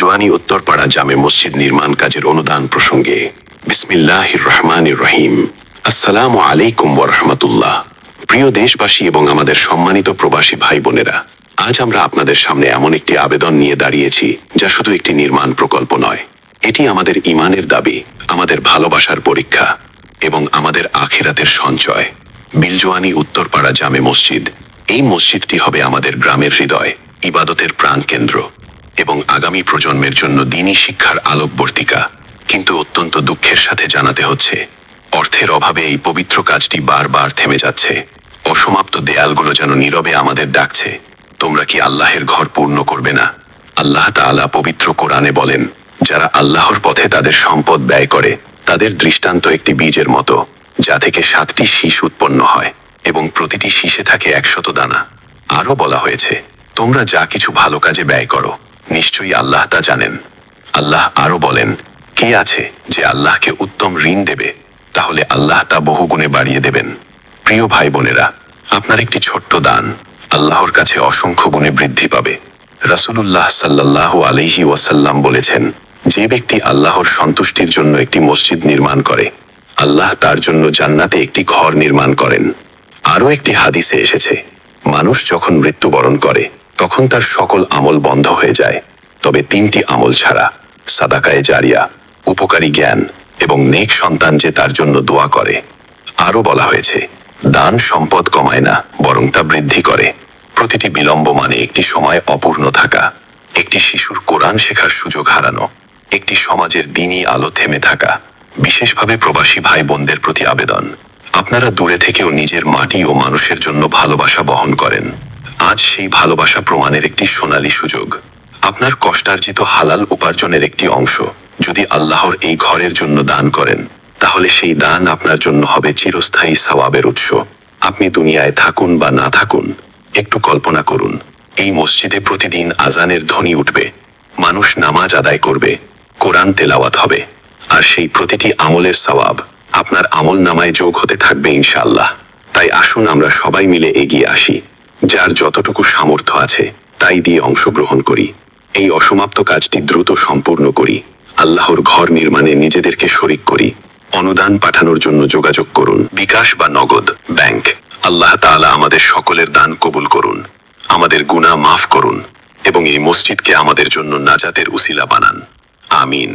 বিলজওয়ানি উত্তরপাড়া জামে মসজিদ নির্মাণ কাজের অনুদান প্রসঙ্গে। বিসমিল্লাহির রহমানির রহিম। আসসালামু আলাইকুম ওয়া রাহমাতুল্লাহ। প্রিয় দেশবাসী এবং আমাদের সম্মানিত প্রবাসী ভাই বোনেরা, আজ আমরা আপনাদের সামনে এমন একটি আবেদন নিয়ে দাঁড়িয়েছি যা শুধু একটি নির্মাণ প্রকল্প নয়, এটি আমাদের ঈমানের দাবি, আমাদের ভালোবাসার পরীক্ষা এবং আমাদের আখিরাতের সঞ্চয়। বিলজওয়ানি উত্তরপাড়া জামে মসজিদ, এই মসজিদটি হবে আমাদের গ্রামের হৃদয়, ইবাদতের প্রাণকেন্দ্র এবং আগামী প্রজন্মের জন্য দ্বীনি শিক্ষার আলোকবর্তিকা। কিন্তু অত্যন্ত দুঃখের সাথে জানাতে হচ্ছে, অর্থের অভাবে এই পবিত্র কাজটি বারবার থেমে যাচ্ছে। অসমাপ্ত দেয়ালগুলো যেন নীরবে আমাদের ডাকছে, তোমরা কি আল্লাহের ঘর পূর্ণ করবে না? আল্লাহ তাআলা পবিত্র কোরআনে বলেন, যারা আল্লাহর পথে তাদের সম্পদ ব্যয় করে তাদের দৃষ্টান্ত একটি বীজের মতো, যা থেকে 7টি শীষ উৎপন্ন হয় এবং প্রতিটি শীষে থাকে 100 দানা। আরও বলা হয়েছে, তোমরা যা কিছু ভালো কাজে ব্যয় করো নিশ্চয়ই আল্লাহ তা জানেন। আল্লাহ আরও বলেন, কে আছে যে আল্লাহকে উত্তম ঋণ দেবে? তাহলে আল্লাহ তা বহুগুণে বাড়িয়ে দেবেন। প্রিয় ভাই বোনেরা, আপনার একটি ছোট্ট দান আল্লাহর কাছে অসংখ্য গুণে বৃদ্ধি পাবে। রাসূলুল্লাহ সাল্লাল্লাহু আলাইহি ওয়াসাল্লাম বলেছেন, যে ব্যক্তি আল্লাহর সন্তুষ্টির জন্য একটি মসজিদ নির্মাণ করে, আল্লাহ তার জন্য জান্নাতে একটি ঘর নির্মাণ করেন। আরও একটি হাদিসে এসেছে, মানুষ যখন মৃত্যুবরণ করে তখন তার সকল আমল বন্ধ হয়ে যায়, তবে 3টি আমল ছাড়া, সাদাকায়ে জারিয়া, উপকারী জ্ঞান এবং নেক সন্তান যে তার জন্য দোয়া করে। আরও বলা হয়েছে, দান সম্পদ কমায় না, বরং তা বৃদ্ধি করে। প্রতিটি বিলম্ব মানে একটি সময় অপূর্ণ থাকা, একটি শিশুর কোরআন শেখার সুযোগ হারানো, একটি সমাজের দ্বীনি আলো থেমে থাকা। বিশেষভাবে প্রবাসী ভাই বোনদের প্রতি আবেদন, আপনারা দূরে থেকেও নিজের মাটি ও মানুষের জন্য ভালোবাসা বহন করেন। আজ সেই ভালোবাসা প্রমাণের একটি সোনালী সুযোগ। আপনার কষ্টার্জিত হালাল উপার্জনের একটি অংশ যদি আল্লাহর এই ঘরের জন্য দান করেন, তাহলে সেই দান আপনার জন্য হবে চিরস্থায়ী সওয়াবের উৎস। আপনি দুনিয়ায় থাকুন বা না থাকুন, একটু কল্পনা করুন, এই মসজিদে প্রতিদিন আজানের ধ্বনি উঠবে, মানুষ নামাজ আদায় করবে, কোরআন তেলাওয়াত হবে, আর সেই প্রতিটি আমলের সওয়াব আপনার আমল নামায় যোগ হতে থাকবে ইনশাআল্লাহ। তাই আসুন আমরা সবাই মিলে এগিয়ে আসি, যার যতটুকু সামর্থ্য আছে তাই দিয়ে অংশগ্রহণ করি। এই অসমাপ্ত কাজটি দ্রুত সম্পূর্ণ করি, আল্লাহর ঘর নির্মাণে নিজেদেরকে শরিক করি। অনুদান পাঠানোর জন্য যোগাযোগ করুন, বিকাশ বা নগদ, ব্যাংক। আল্লাহ তাআলা আমাদের সকলের দান কবুল করুন, আমাদের গুনাহ মাফ করুন এবং এই মসজিদকে আমাদের জন্য নাজাতের উসিলা বানান। আমিন।